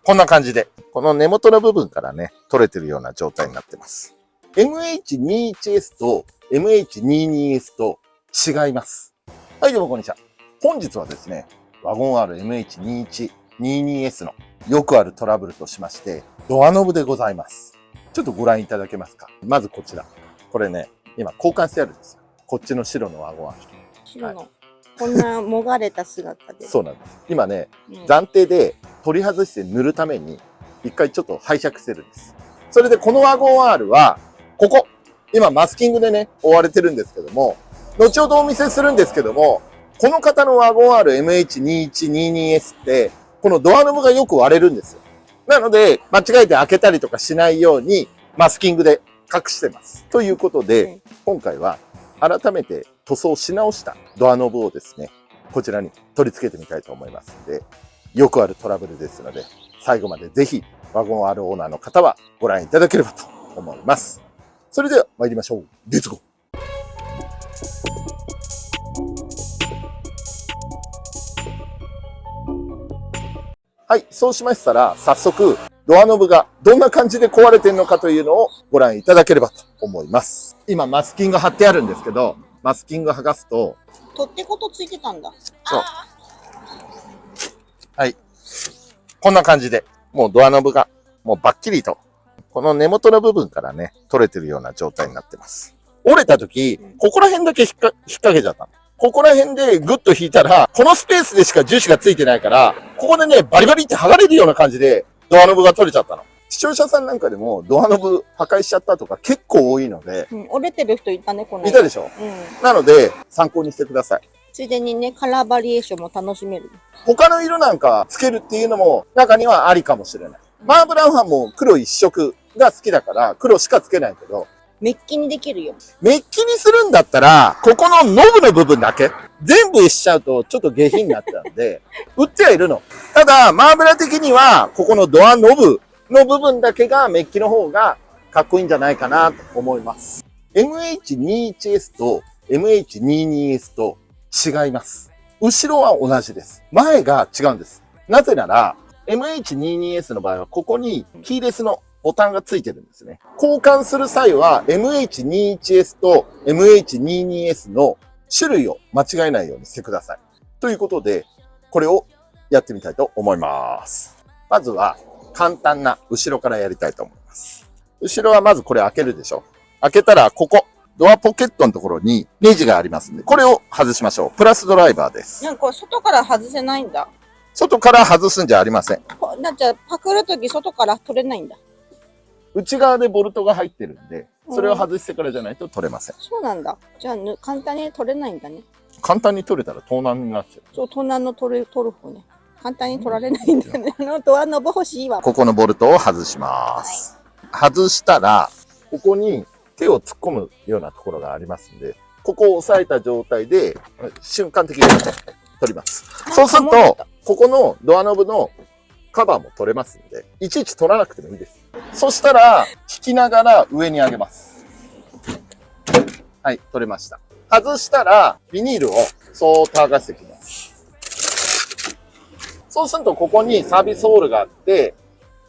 こんな感じで、この根元の部分からね、取れてるような状態になってます。MH21S と MH22S と違います。はい、どうもこんにちは。本日はですね、ワゴン R MH2122S のよくあるトラブルとしまして、ドアノブでございます。ちょっとご覧いただけますか。まずこちら。これね、今交換してあるんですよ。こっちの白のワゴン R。白の、はい、こんなもがれた姿で。そうなんです。今ね、暫定で取り外して塗るために、一回ちょっと拝借してるんです。それでこのワゴン R は、ここ、今マスキングでね、覆われてるんですけども、後ほどお見せするんですけども、この方のワゴン R MH2122S って、このドアノブがよく割れるんですよ。なので、間違えて開けたりとかしないように、マスキングで隠してます。ということで、今回は改めて塗装し直したドアノブをですね、こちらに取り付けてみたいと思いますので、よくあるトラブルですので、最後までぜひワゴン R オーナーの方はご覧いただければと思います。それでは参りましょう。レッツゴー。はい、そうしましたら、早速、ドアノブがどんな感じで壊れてるのかというのをご覧いただければと思います。今、マスキング貼ってあるんですけど、マスキング剥がすと、取っ手ごとついてたんだ。そう。はい。こんな感じで、もうドアノブが、もうバッキリと、この根元の部分からね、取れてるような状態になってます。折れた時、ここら辺だけ引っ掛けちゃったの。ここら辺でグッと引いたら、このスペースでしか樹脂がついてないから、ここでね、バリバリって剥がれるような感じで、ドアノブが取れちゃったの。視聴者さんなんかでも、ドアノブ破壊しちゃったとか結構多いので。折れてる人いたね、この間。いたでしょ。なので、参考にしてください。ついでにね、カラーバリエーションも楽しめる。他の色なんかつけるっていうのも、中にはありかもしれない。マーブランファンも黒一色が好きだから、黒しかつけないけど、メッキにできるよ。メッキにするんだったら、ここのノブの部分だけ、全部しちゃうとちょっと下品になっちゃうんで、売ってはいるの。ただ、マーブラ的には、ここのドアノブの部分だけがメッキの方がかっこいいんじゃないかなと思います。MH21S と MH22S と違います。後ろは同じです。前が違うんです。なぜなら、MH22S の場合は、ここにキーレスのボタンがついてるんですね。交換する際は MH21S と MH22S の種類を間違えないようにしてください。ということで、これをやってみたいと思います。まずは簡単な後ろからやりたいと思います。後ろはまずこれ開けるでしょ。開けたらここ、ドアポケットのところにネジがありますんで、これを外しましょう。プラスドライバーです。なんか外から外せないんだ。外から外すんじゃありません。じゃあパクるとき外から取れないんだ。内側でボルトが入ってるんで、それを外してからじゃないと取れません。そうなんだ。じゃあ簡単に取れないんだね。簡単に取れたら盗難になっちゃう。そう、盗難の取る方ね。簡単に取られないんだね。ドアノブ欲しいわ。ここのボルトを外します。はい、外したら、ここに手を突っ込むようなところがありますんで、ここを押さえた状態で、瞬間的に取ります。そうすると、ここのドアノブのカバーも取れますんで、いちいち取らなくてもいいです。そしたら、引きながら上に上げます。はい、取れました。外したら、ビニールをそーっと剥がしていきます。そうすると、ここにサービスホールがあって、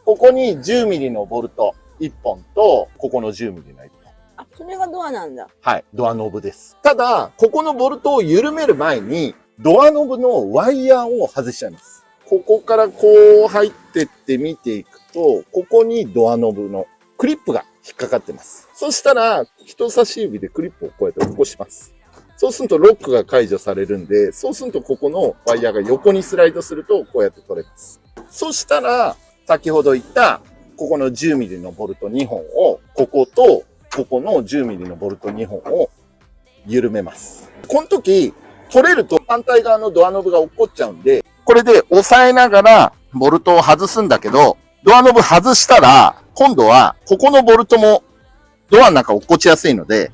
ここに10ミリのボルト1本と、ここの10ミリの1本。あ、それがドアなんだ。はい、ドアノブです。ただ、ここのボルトを緩める前に、ドアノブのワイヤーを外しちゃいます。ここからこう入ってって見ていくと、ここにドアノブのクリップが引っかかってます。そしたら、人差し指でクリップをこうやって起こします。そうするとロックが解除されるんで、そうするとここのワイヤーが横にスライドすると、こうやって取れます。そしたら、先ほど言った、ここの10ミリのボルト2本を、ここと、ここの10ミリのボルト2本を緩めます。この時、取れると反対側のドアノブが落っこっちゃうんで、これで押さえながらボルトを外すんだけど、ドアノブ外したら、今度はここのボルトもドアの中落っこちやすいので、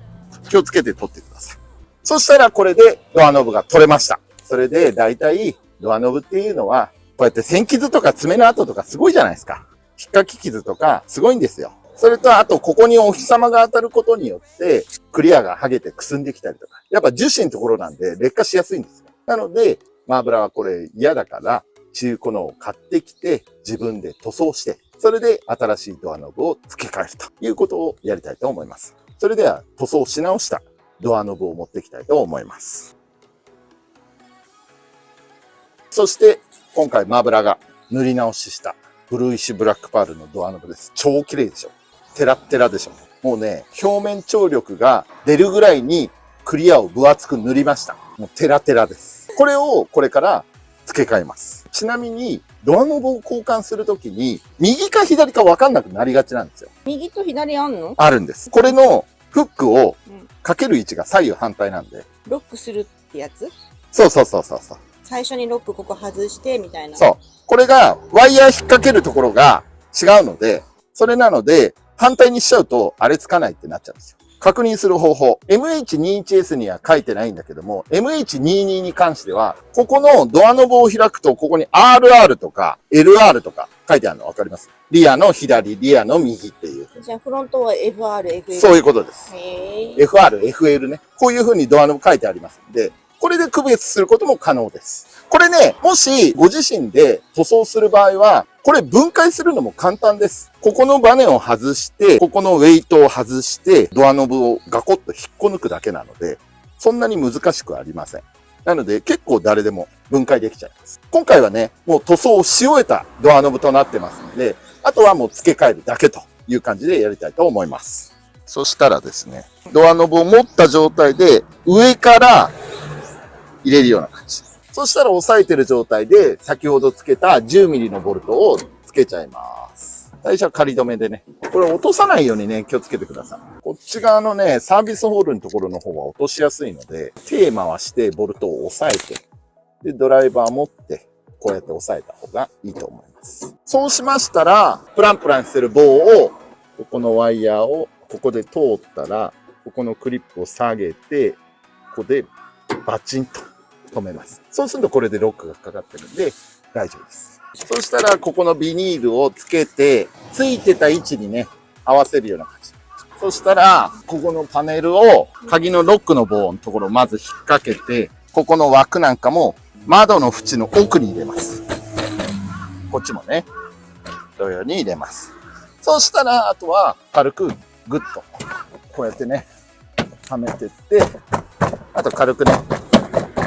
気をつけて取ってください。そしたらこれでドアノブが取れました。それで大体ドアノブっていうのは、こうやって線傷とか爪の跡とかすごいじゃないですか。引っかき傷とかすごいんですよ。それとあとここにお日様が当たることによってクリアが剥げてくすんできたりとか。やっぱ樹脂のところなんで劣化しやすいんですよ。なので、マーブラはこれ嫌だから、中古のを買ってきて、自分で塗装して、それで新しいドアノブを付け替えるということをやりたいと思います。それでは塗装し直したドアノブを持っていきたいと思います。そして今回マブラが塗り直ししたブルーイッシュブラックパールのドアノブです。超綺麗でしょ。テラッテラでしょ。もうね、表面張力が出るぐらいにクリアを分厚く塗りました。もうテラテラです。これをこれから付け替えます。ちなみにドアノブを交換するときに右か左か分かんなくなりがちなんですよ。右と左あんの？あるんです。これのフックをかける位置が左右反対なんで。ロックするってやつ？そうそうそうそうそう。最初にロックここ外してみたいな。そう。これがワイヤー引っ掛けるところが違うので、それなので反対にしちゃうとあれつかないってなっちゃうんですよ。確認する方法。MH21S には書いてないんだけども、MH22 に関しては、ここのドアノブを開くと、ここに RR とか LR とか書いてあるの分かります？リアの左、リアの右っていう。じゃあフロントは FR、FL。そういうことです。へー。FR、FL ね。こういう風にドアノブ書いてありますんで、これで区別することも可能です。これね、もしご自身で塗装する場合は、これ分解するのも簡単です。ここのバネを外して、ここのウェイトを外して、ドアノブをガコッと引っこ抜くだけなので、そんなに難しくありません。なので結構誰でも分解できちゃいます。今回はね、もう塗装をし終えたドアノブとなってますので、あとはもう付け替えるだけという感じでやりたいと思います。そしたらですね、ドアノブを持った状態で上から入れるような感じ。そしたら押さえてる状態で先ほど付けた 10mm のボルトを付けちゃいます。最初は仮止めでね。これ落とさないようにね、気をつけてください。こっち側のね、サービスホールのところの方は落としやすいので、手回してボルトを押さえて、で、ドライバー持って、こうやって押さえた方がいいと思います。そうしましたら、プランプランしてる棒を、ここのワイヤーをここで通ったら、ここのクリップを下げて、ここでバチンと止めます。そうするとこれでロックがかかってるんで大丈夫です。そしたらここのビニールをつけて、ついてた位置にね、合わせるような感じ。そしたら、ここのパネルを鍵のロックの棒のところをまず引っ掛けて、ここの枠なんかも窓の縁の奥に入れます。こっちもね、同様に入れます。そうしたら、あとは軽くグッと、こうやってね、はめてって、あと軽くね、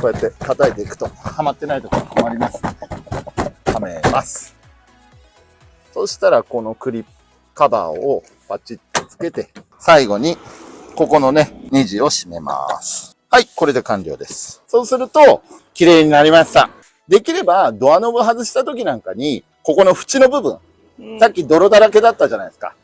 こうやって叩いていくと、はまってないところが困ります。はめます。そしたら、このクリップ、カバーをパチッとつけて、最後に、ここのね、ネジを締めます。はい、これで完了です。そうすると、綺麗になりました。できれば、ドアノブ外した時なんかに、ここの縁の部分、さっき泥だらけだったじゃないですか。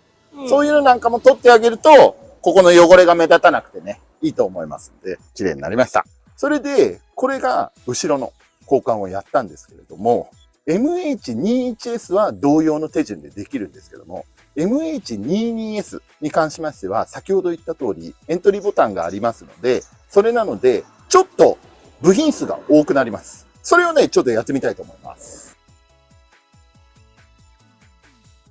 そういうのなんかも取ってあげると、ここの汚れが目立たなくてね、いいと思いますので、綺麗になりました。それで、これが後ろの交換をやったんですけれども、MH21S は同様の手順でできるんですけども、MH22S に関しましては、先ほど言った通り、エントリーボタンがありますので、それなので、ちょっと部品数が多くなります。それをね、ちょっとやってみたいと思います。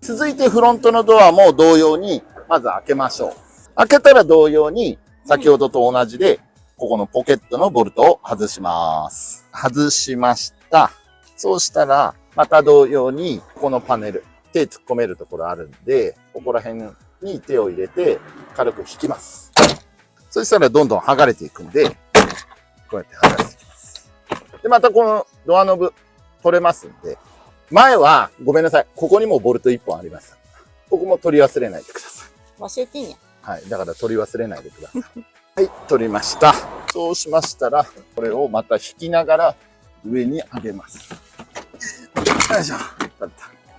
続いてフロントのドアも同様に、まず開けましょう。開けたら同様に、先ほどと同じで、ここのポケットのボルトを外します。外しました。そうしたら、また同様に、ここのパネル、手突っ込めるところあるんで、ここら辺に手を入れて、軽く引きます。そしたらどんどん剥がれていくんで、こうやって剥がしていきます。で、またこのドアノブ取れますんで、前は、ごめんなさい。ここにもボルト1本ありました。ここも取り忘れないでください。忘れてんや。はい。だから取り忘れないでください。はい。取りました。そうしましたら、これをまた引きながら上に上げます。よいしょ。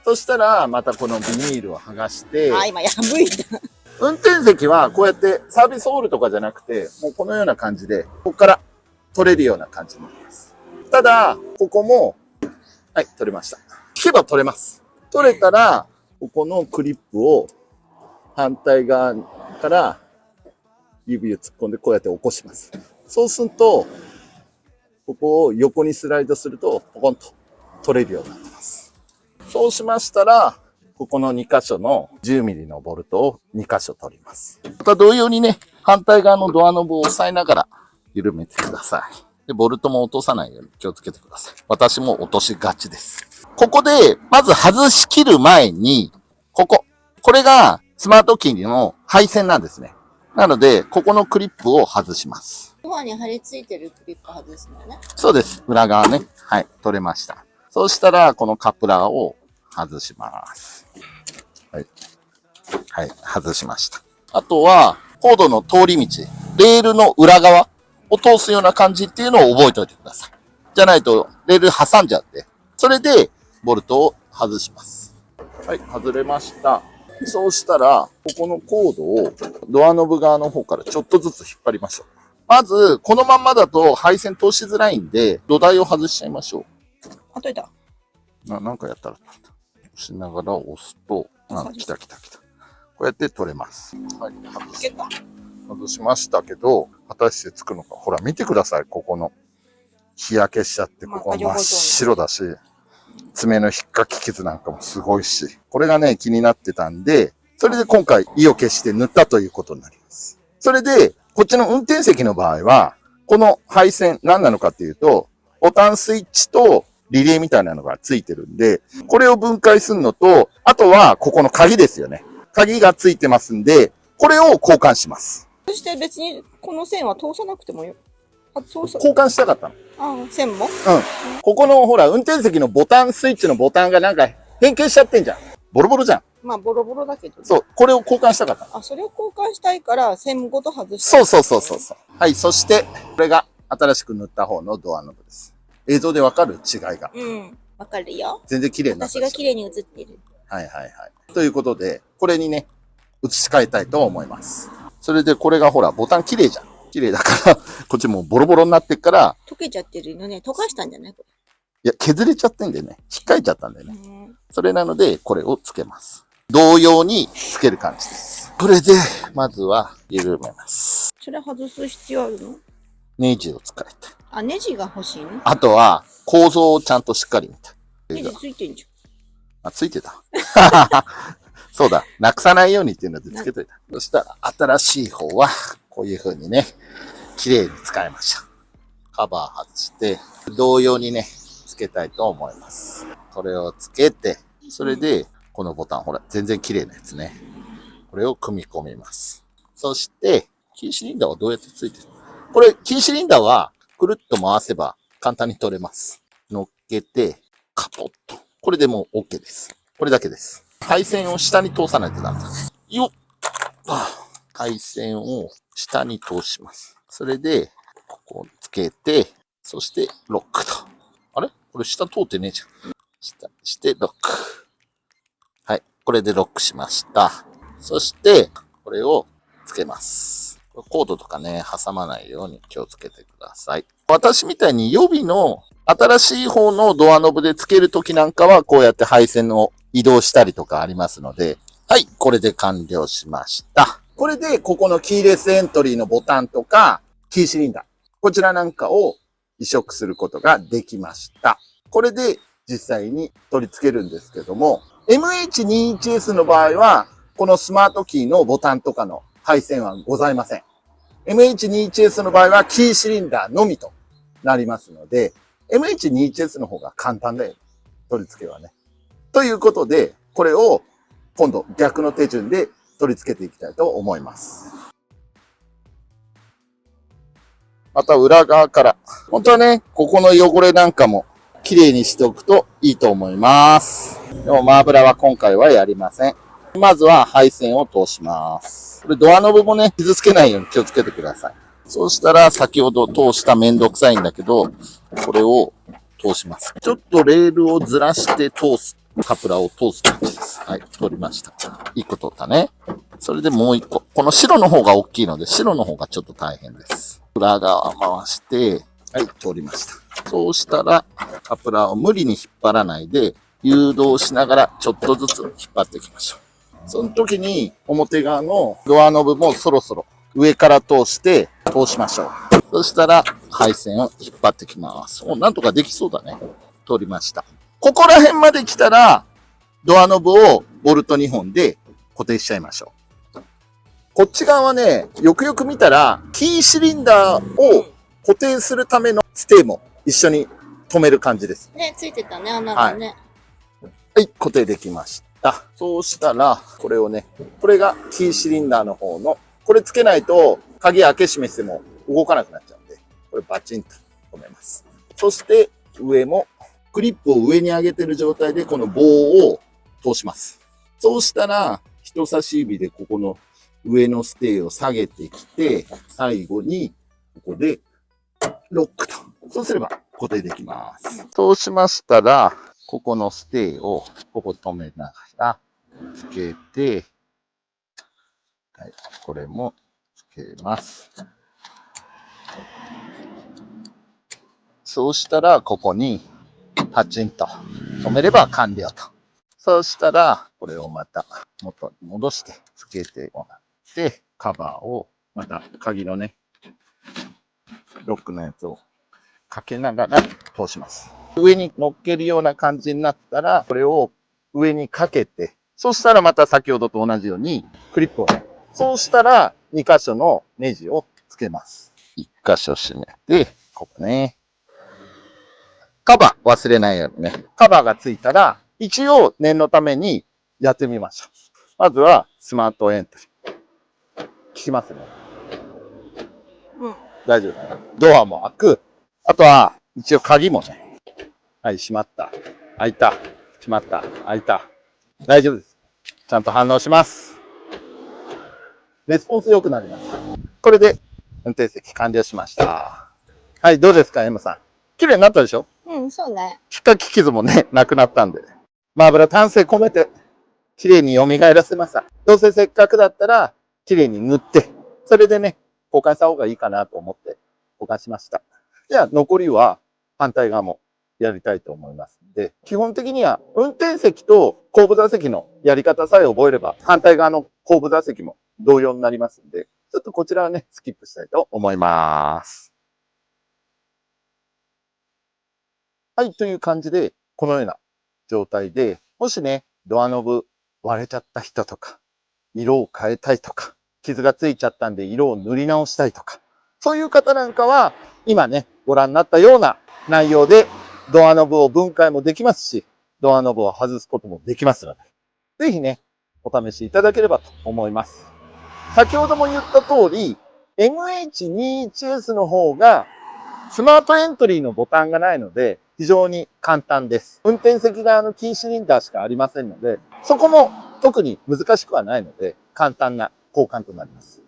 そしたら、またこのビニールを剥がして。あ、今破いた。運転席はこうやってサービスホールとかじゃなくて、もうこのような感じで、ここから取れるような感じになります。ただ、ここも、はい、取れました。引けば取れます。取れたら、ここのクリップを反対側から指を突っ込んでこうやって起こします。そうすると、ここを横にスライドすると、ポコンと取れるようになってます。そうしましたら、ここの2箇所の 10mm のボルトを2箇所取ります。また同様にね、反対側のドアノブを押さえながら緩めてください。で、ボルトも落とさないように気をつけてください。私も落としがちです。ここで、まず外し切る前に、これがスマートキーの配線なんですね。なので、ここのクリップを外します。ドアに貼り付いてるクリップ外すのね。そうです。裏側ね。はい。取れました。そうしたら、このカプラーを外します。はい。はい。外しました。あとは、コードの通り道、レールの裏側を通すような感じっていうのを覚えておいてください。じゃないと、レール挟んじゃって。それで、ボルトを外します。はい。外れました。そうしたら、ここのコードをドアノブ側の方からちょっとずつ引っ張りましょう。まず、このまんまだと配線通しづらいんで、土台を外しちゃいましょあといた。う。なんかやったら、押しながら押すと、来た。こうやって取れます。はい、外しましたけど、果たしてつくのか。ほら、見てください、ここの。日焼けしちゃって、ここ真っ白だし、爪の引っかき傷なんかもすごいし、これがね、気になってたんで、それで今回意を決して塗ったということになります。それで、こっちの運転席の場合は、この配線何なのかっていうと、ボタンスイッチとリレーみたいなのがついてるんで、これを分解するのと、あとはここの鍵ですよね。鍵がついてますんで、これを交換します。そして別にこの線は通さなくてもよ。交換したかったの。線もここのほら、運転席のボタンスイッチのボタンがなんか変形しちゃってんじゃん。ボロボロじゃん。まあ、ボロボロだけど。そう、これを交換したかったの。それを交換したいから、線ごと外して。そう。はい、そして、これが新しく塗った方のドアノブです。映像でわかる違いが。わかるよ。全然綺麗になった。私が綺麗に映ってる。はい。ということで、これにね、移し替えたいと思います。それでこれがほら、ボタン綺麗じゃん。綺麗だから、こっちもうボロボロになってっから。溶けちゃってるのね。溶かしたんじゃないこれ。いや、削れちゃってんでね。引っかいちゃったんでね。それなので、これをつけます。同様につける感じです。これで、まずは緩めます。それ外す必要あるの？ネジを使いたい。ネジが欲しいの？あとは、構造をちゃんとしっかり見たい。ネジついてんじゃん。ついてた。そうだ。なくさないようにっていうのでつけといた。そしたら、新しい方は、こういう風にね、綺麗に使いました。カバー外して、同様にね、つけたいと思います。これをつけて、それで、このボタン、ほら、全然綺麗なやつね。これを組み込みます。そして、キーシリンダーはどうやってついてる？これ、キーシリンダーは、くるっと回せば簡単に取れます。乗っけて、カポッと。これでもう OK です。これだけです。配線を下に通さないとダメだ。よっ。配線を下に通します。それで、ここをつけて、そしてロックと。あれ？これ下通ってねえじゃん。下にしてロック。はい。これでロックしました。そして、これをつけます。コードとかね、挟まないように気をつけてください。私みたいに予備の新しい方のドアノブでつけるときなんかは、こうやって配線を移動したりとかありますので、はい。これで完了しました。これで、ここのキーレスエントリーのボタンとか、キーシリンダー。こちらなんかを移植することができました。これで実際に取り付けるんですけども、MH21S の場合は、このスマートキーのボタンとかの配線はございません。MH21S の場合はキーシリンダーのみとなりますので、MH21S の方が簡単だよ。取り付けはね。ということで、これを今度逆の手順で取り付けていきたいと思います。また裏側から。本当はね、ここの汚れなんかも綺麗にしておくといいと思います。でもマーブラは今回はやりません。まずは配線を通します。これドアノブもね、傷つけないように気をつけてください。そうしたら先ほど通しためんどくさいんだけど、これを通します。ちょっとレールをずらして通す。カプラを通す感じです。はい、通りました。1個通ったね。それでもう1個。この白の方が大きいので、白の方がちょっと大変です。裏側回して、はい、通りました。そうしたら、カプラを無理に引っ張らないで、誘導しながらちょっとずつ引っ張っていきましょう。その時に、表側のドアノブもそろそろ上から通して通しましょう。そしたら、配線を引っ張ってきます。なんとかできそうだね。通りました。ここら辺まで来たら、ドアノブをボルト2本で固定しちゃいましょう。こっち側はね、よくよく見たら、キーシリンダーを固定するためのステーも一緒に止める感じです。ね、ついてたね、穴がね。はい、固定できました。そうしたら、これをね、これがキーシリンダーの方の、これつけないと鍵開け閉めしても動かなくなっちゃうんで、これバチンと止めます。そして上も、クリップを上に上げてる状態でこの棒を通します。そうしたら、人差し指でここの上のステーを下げてきて、最後にここでロックと。そうすれば固定できます。そうしましたら、ここのステーをここ止めながらつけて、はい、これもつけます。そうしたら、ここにパチンと止めれば完了と。そうしたら、これをまた元に戻してつけてもらって、カバーをまた鍵のね、ロックのやつをかけながら通します。上に乗っけるような感じになったら、これを上にかけて、そしたらまた先ほどと同じようにクリップをね、そうしたら2箇所のネジをつけます。1箇所閉めて、ここね。カバー忘れないようにね。カバーがついたら、一応念のためにやってみましょう。まずはスマートエントリー。効きますね。うん。大丈夫だね。ドアも開く。あとは、一応鍵もね。はい、閉まった。開いた。閉まった。開いた。大丈夫です。ちゃんと反応します。レスポンス良くなります。これで運転席完了しました。はい、どうですか、M さん。綺麗になったでしょ？うん、そうね。ひっかき傷もね、なくなったんで。マーブラ丹精込めて、綺麗に蘇らせました。どうせせっかくだったら、綺麗に塗って、それでね、交換した方がいいかなと思って交換しました。じゃあ、残りは反対側もやりたいと思いますんで、基本的には運転席と後部座席のやり方さえ覚えれば、反対側の後部座席も同様になりますんで、ちょっとこちらはね、スキップしたいと思います。はい、という感じで、このような状態で、もしね、ドアノブ割れちゃった人とか、色を変えたいとか、傷がついちゃったんで色を塗り直したいとか、そういう方なんかは、今ね、ご覧になったような内容で、ドアノブを分解もできますし、ドアノブを外すこともできますので、ぜひね、お試しいただければと思います。先ほども言った通り、MH21S の方が、スマートエントリーのボタンがないので、非常に簡単です。運転席側のキーシリンダーしかありませんので、そこも特に難しくはないので、簡単な交換となります。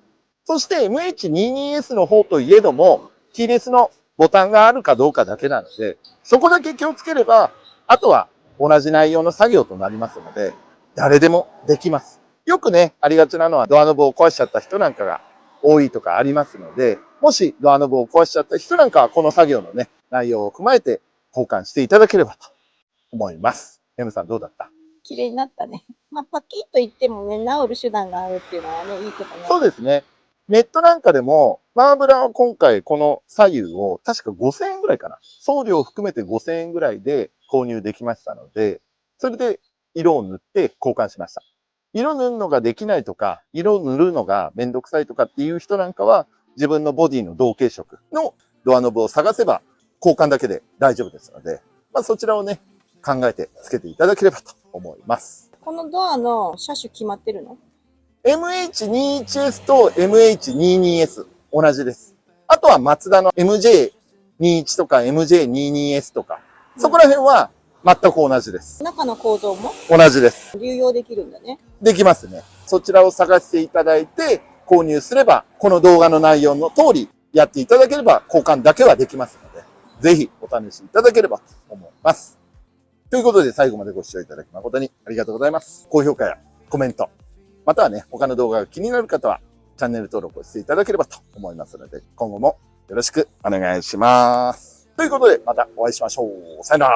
そして MH22S の方といえども、キーレスのボタンがあるかどうかだけなので、そこだけ気をつければ、あとは同じ内容の作業となりますので、誰でもできます。よくね、ありがちなのはドアノブを壊しちゃった人なんかが多いとかありますので、もしドアノブを壊しちゃった人なんかはこの作業のね、内容を踏まえて交換していただければと思います。M さんどうだった？綺麗になったね。まあ、パキッと言ってもね、治る手段があるっていうのはね、いいことね。そうですね。ネットなんかでも、マーブラは今回この左右を確か5000円ぐらいかな。送料を含めて5000円ぐらいで購入できましたので、それで色を塗って交換しました。色塗るのができないとか、色塗るのがめんどくさいとかっていう人なんかは、自分のボディの同系色のドアノブを探せば交換だけで大丈夫ですので、まあそちらをね、考えてつけていただければと思います。このドアの車種決まってるの？ MH21S と MH22S 同じです。あとはマツダの MJ21 とか MJ22S とか、そこら辺は全く同じです。中の構造も同じです。流用できるんだね。できますね。そちらを探していただいて購入すれば、この動画の内容の通りやっていただければ交換だけはできますので、ぜひお試しいただければと思います。ということで最後までご視聴いただき誠にありがとうございます。高評価やコメント、またはね、他の動画が気になる方はチャンネル登録をしていただければと思いますので、今後もよろしくお願いします。ということでまたお会いしましょう。さよなら。